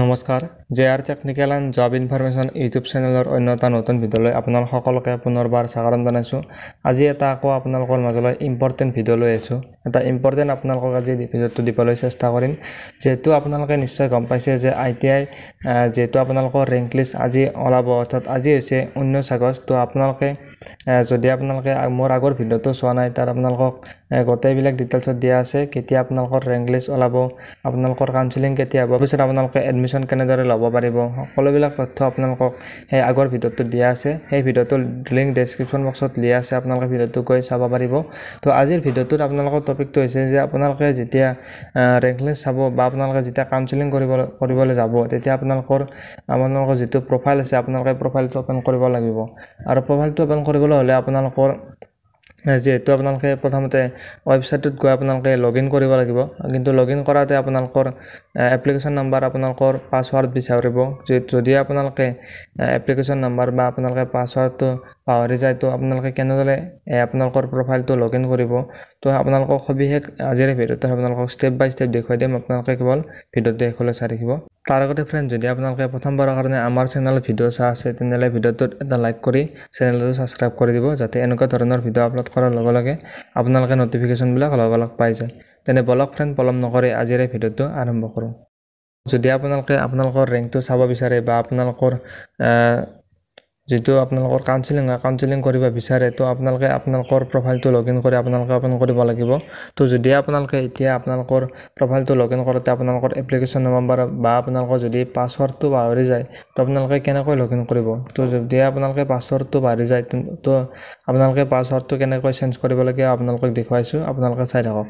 নমস্কাৰ JR technical and job information YouTube চেনেলৰ অন্য এটা নতুন ভিডিঅ'লৈ আপোনালোক সকলোকে পুনৰবাৰ স্বাগতম জনাইছোঁ। আজি এটা আকৌ আপোনালোকৰ মাজলৈ ইম্পৰ্টেণ্ট ভিডিঅ' লৈ আহিছোঁ। এটা ইম্পৰ্টেণ্ট আপোনালোকক আজি ভিডিঅ'টো দিবলৈ চেষ্টা কৰিম। যেহেতু আপোনালোকে নিশ্চয় গম পাইছে যে ITI যেহেতু আপোনালোকৰ ৰেংক লিষ্ট আজি ওলাব, অৰ্থাৎ আজি হৈছে 19 আগষ্ট। তো আপোনালোকে যদি আপোনালোকে মোৰ আগৰ ভিডিঅ'টো চোৱা নাই, তাত আপোনালোকক গোটেইবিলাক ডিটেইলছত দিয়া আছে। কেতিয়া আপোনালোকৰ ৰেংক লিষ্ট ওলাব, আপোনালোকৰ কাউন্সেলিং কেতিয়া হ'ব, পিছত আপোনালোকে এডমিশ্যন কেনেদৰে ল'ব পাৰিব, সকলোবিলাক তথ্য আপোনালোকক সেই আগৰ ভিডিঅ'টোত দিয়া আছে। সেই ভিডিঅ'টোৰ লিংক ডেছক্ৰিপশ্যন বক্সত দিয়া আছে, আপোনালোকে ভিডিঅ'টো গৈ চাব পাৰিব। তো আজিৰ ভিডিঅ'টোত আপোনালোকৰ টপিকটো হৈছে যে আপোনালোকে যেতিয়া ৰেংক লিষ্ট চাব বা আপোনালোকে যেতিয়া কাউন্সেলিং কৰিবলৈ যাব, তেতিয়া আপোনালোকৰ যিটো প্ৰফাইল আছে, আপোনালোকে প্ৰফাইলটো অপেন কৰিব লাগিব। আৰু প্ৰফাইলটো অপেন কৰিবলৈ হ'লে আপোনালোকৰ যেহেতু আপোনালোকে প্ৰথমতে ৱেবছাইটটোত গৈ আপোনালোকে লগইন কৰিব লাগিব, কিন্তু লগইন কৰাতে আপোনালোকৰ এপ্লিকেশ্যন নাম্বাৰ, আপোনালোকৰ পাছৱাৰ্ড বিচাৰিব। যদি আপোনালোকে এপ্লিকেশ্যন নাম্বাৰ বা আপোনালোকে পাছৱাৰ্ডটো পাহৰি যায়, তো আপোনালোকে কেনেদৰে আপোনালোকৰ প্ৰফাইলটো লগইন কৰিব, তো আপোনালোকক সবিশেষ আজিৰ ভিডিঅ'তে আপোনালোকক ষ্টেপ বাই ষ্টেপ দেখুৱাই দিম। আপোনালোকে কেৱল ভিডিঅ'টো শেষলৈ চাই থাকিব। তাৰ আগতে ফ্ৰেণ্ড, যদি আপোনালোকে প্ৰথমবাৰৰ কাৰণে আমাৰ চেনেলত ভিডিঅ' চাই আছে, তেনেহ'লে ভিডিঅ'টোত এটা লাইক কৰি চেনেলটো ছাবস্ক্ৰাইব কৰি দিব, যাতে এনেকুৱা ধৰণৰ ভিডিঅ' আপলোড কৰাৰ লগে লগে আপোনালোকে ন'টিফিকেশ্যনবিলাক লগালগ পাই যায়। তেনে বলক ফ্ৰেণ্ড, পলম নকৰি আজিৰ এই ভিডিঅ'টো আৰম্ভ কৰোঁ। যদি আপোনালোকে আপোনালোকৰ ৰেংকটো চাব বিচাৰে বা আপোনালোকৰ যিটো আপোনালোকৰ কাউন্সেলিং কৰিব বিচাৰে, তো আপোনালোকে আপোনালোকৰ প্ৰফাইলটো লগইন কৰি আপোনালোকে অপেন কৰিব লাগিব। তো যদি আপোনালোকে এতিয়া আপোনালোকৰ প্ৰফাইলটো লগইন কৰোঁতে আপোনালোকৰ এপ্লিকেশ্যন নম্বৰ বা আপোনালোকৰ যদি পাছৱাৰ্ডটো পাহৰি যায়, তো আপোনালোকে কেনেকৈ লগইন কৰিব। তো যদি আপোনালোকে পাছৱাৰ্ডটো পাহৰি যায়, তো আপোনালোকে পাছৱাৰ্ডটো কেনেকৈ চেঞ্জ কৰিব লাগে আপোনালোকক দেখুৱাইছোঁ, আপোনালোকে চাই থাকক।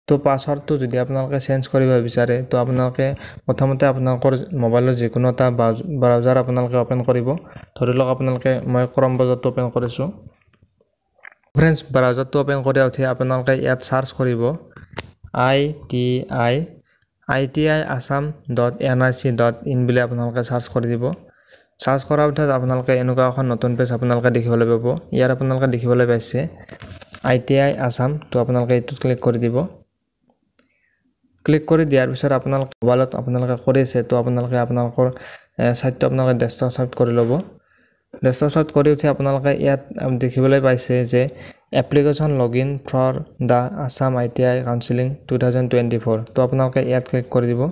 তো পাছৱাৰ্ডটো যদি আপোনালোকে চেঞ্জ কৰিব বিচাৰে, তো আপোনালোকে প্ৰথমতে আপোনালোকৰ মোবাইলৰ যিকোনো এটা ব্ৰাউজাৰ আপোনালোকে অপেন কৰিব। ধৰি লওক মই ক্ৰম ব্ৰাউজাৰটো অপেন কৰিছোঁ। ফ্ৰেণ্ডছ, ব্ৰাউজাৰটো অপেন কৰি উঠি আপোনালোকে ইয়াত চাৰ্চ কৰিব ITI-assam.nic.in বুলি আপোনালোকে চাৰ্চ কৰি দিব। চাৰ্চ কৰাৰ পিছত আপোনালোকে এনেকুৱা এখন নতুন পেজ আপোনালোকে দেখিবলৈ পাব। ইয়াত আপোনালোকে দেখিবলৈ পাইছে ITI আছাম। তো আপোনালোকে এইটোত ক্লিক কৰি দিব। ক্লিক কৰি দিয়াৰ পিছত আপোনালোকে মোবাইলত আপোনালোকে কৰি আছে, তো আপোনালোকে আপোনালোকৰ ছাইটটো আপোনালোকে ডেস্কটপ ছাইট কৰি ল'ব। ডেস্কটপ ছাইট কৰি উঠি আপোনালোকে ইয়াত দেখিবলৈ পাইছে যে application login for the Assam ITI counselling 2024। তো আপোনালোকে ইয়াত ক্লিক কৰি দিব।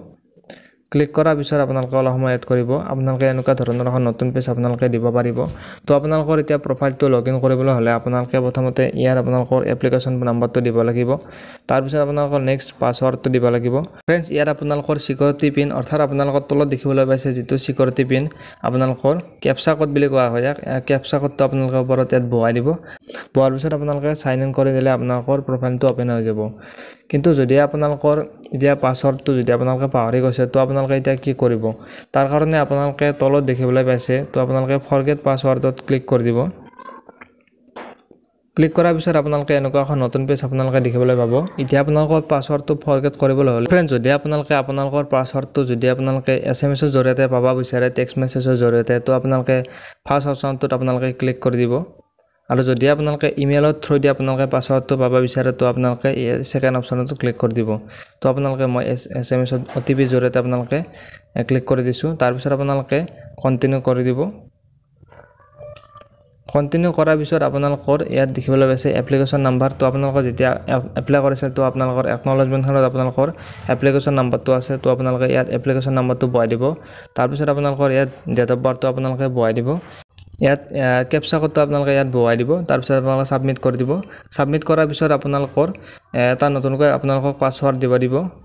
ক্লিক কৰাৰ পিছত আপোনালোকে অলপ সময় ৱেইট কৰিব। আপোনালোকে এনেকুৱা ধৰণৰ এখন নতুন পেজ আপোনালোকে দিব পাৰিব। তো আপোনালোকৰ এতিয়া প্ৰফাইলটো লগইন কৰিবলৈ হ'লে আপোনালোকে প্ৰথমতে ইয়াত আপোনালোকৰ এপ্লিকেশ্যন নাম্বাৰটো দিব লাগিব। তাৰপিছত আপোনালোকৰ নেক্সট পাছৱাৰ্ডটো দিব লাগিব। ফ্ৰেণ্ডছ, ইয়াত আপোনালোকৰ চিকিউৰিটি পিন, অৰ্থাৎ আপোনালোকৰ তলত দেখিবলৈ পাইছে যিটো চিকিউৰিটি পিন, আপোনালোকৰ কেপচা কোড বুলি কোৱা হয়। কেপচা কোডটো আপোনালোকে ওপৰত ইয়াত বহুৱাই দিব। পোৱাৰ পিছত আপোনালোকে চাইন ইন কৰি দিলে আপোনালোকৰ প্ৰফাইলটো অপেন হৈ যাব। কিন্তু যদি আপোনালোকৰ এতিয়া পাছৱাৰ্ডটো যদি আপোনালোকে পাহৰি গৈছে, তো আপোনালোকে এতিয়া কি কৰিব? তাৰ কাৰণে আপোনালোকে তলত দেখিবলৈ পাইছে, তো আপোনালোকে ফৰগেট পাছৱাৰ্ডত ক্লিক কৰি দিব। ক্লিক কৰাৰ পিছত আপোনালোকে এনেকুৱা এখন নতুন পেজ আপোনালোকে দেখিবলৈ পাব। এতিয়া আপোনালোকৰ পাছৱাৰ্ডটো ফৰগেট কৰিবলৈ হ'লে ফ্ৰেণ্ড, যদি আপোনালোকে আপোনালোকৰ পাছৱাৰ্ডটো যদি আপোনালোকে SMS-ৰ জৰিয়তে পাব বিচাৰে, টেক্সট মেছেজৰ জৰিয়তে, তো আপোনালোকে ফাৰ্ষ্ট অপশ্যনটোত আপোনালোকে ক্লিক কৰি দিব। আৰু যদি আপোনালোকে ইমেইলৰ থ্ৰুদি আপোনালোকে পাছৱাৰ্ডটো পাব বিচাৰে, তো আপোনালোকে ছেকেণ্ড অপশ্যনটো ক্লিক কৰি দিব। তো আপোনালোকে মই SMS-ৰ OTP জৰিয়তে আপোনালোকে ক্লিক কৰি দিছোঁ। তাৰপিছত আপোনালোকে কণ্টিনিউ কৰি দিব। কণ্টিনিউ কৰাৰ পিছত আপোনালোকৰ ইয়াত দেখিবলৈ পাইছে এপ্লিকেশ্যন নাম্বাৰ। তো আপোনালোকৰ যেতিয়া এপ্লাই কৰিছে, তো আপোনালোকৰ একনলেজমেণ্টখনত আপোনালোকৰ এপ্লিকেশ্যন নাম্বাৰটো আছে। তো আপোনালোকে ইয়াত এপ্লিকেশ্যন নাম্বাৰটো বহাই দিব। তাৰপিছত আপোনালোকৰ ইয়াত ডেট অফ বাৰ্থটো আপোনালোকে বহাই দিব। ইয়াত কেপচা কোডটো আপোনালোকে ইয়াত বহুৱাই দিব। তাৰপিছত আপোনালোকে ছাবমিট কৰি দিব। ছাবমিট কৰাৰ পিছত আপোনালোকৰ এটা নতুনকৈ আপোনালোকক পাছৱাৰ্ড দিব।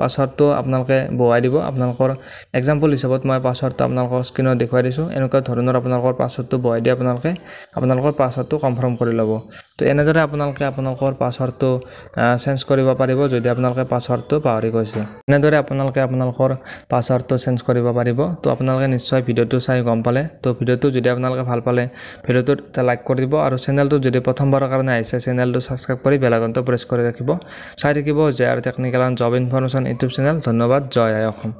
পাছৱাৰ্ডটো আপোনালোকে বহুৱাই দিব। আপোনালোকৰ এক্সাম্পল হিচাপত মই পাছৱাৰ্ডটো আপোনালোকৰ স্ক্ৰীনত দেখুৱাই দিছোঁ। এনেকুৱা ধৰণৰ আপোনালোকৰ পাছৱাৰ্ডটো বহুৱাই দি আপোনালোকে আপোনালোকৰ পাছৱাৰ্ডটো কনফাৰ্ম কৰি ল'ব। তো এনেদৰে আপোনালোকে আপোনালোকৰ পাছৱাৰ্ডটো চেঞ্জ কৰিব পাৰিব যদি আপোনালোকে পাছৱাৰ্ডটো পাহৰি গৈছে। এনেদৰে আপোনালোকে আপোনালোকৰ পাছৱাৰ্ডটো চেঞ্জ কৰিব পাৰিব। তো আপোনালোকে নিশ্চয় ভিডিঅ'টো চাই গম পালে। তো ভিডিঅ'টো যদি আপোনালোকে ভাল পালে, ভিডিঅ'টোত এটা লাইক কৰি দিব। আৰু চেনেলটোত যদি প্ৰথমবাৰৰ কাৰণে আহিছে, চেনেলটো ছাবস্ক্ৰাইব কৰি বেল আইকনটো প্ৰেছ কৰি ৰাখিব। চাই থাকিব JR technical and job information YouTube channel. ধন্যবাদ। জয় আই অসম।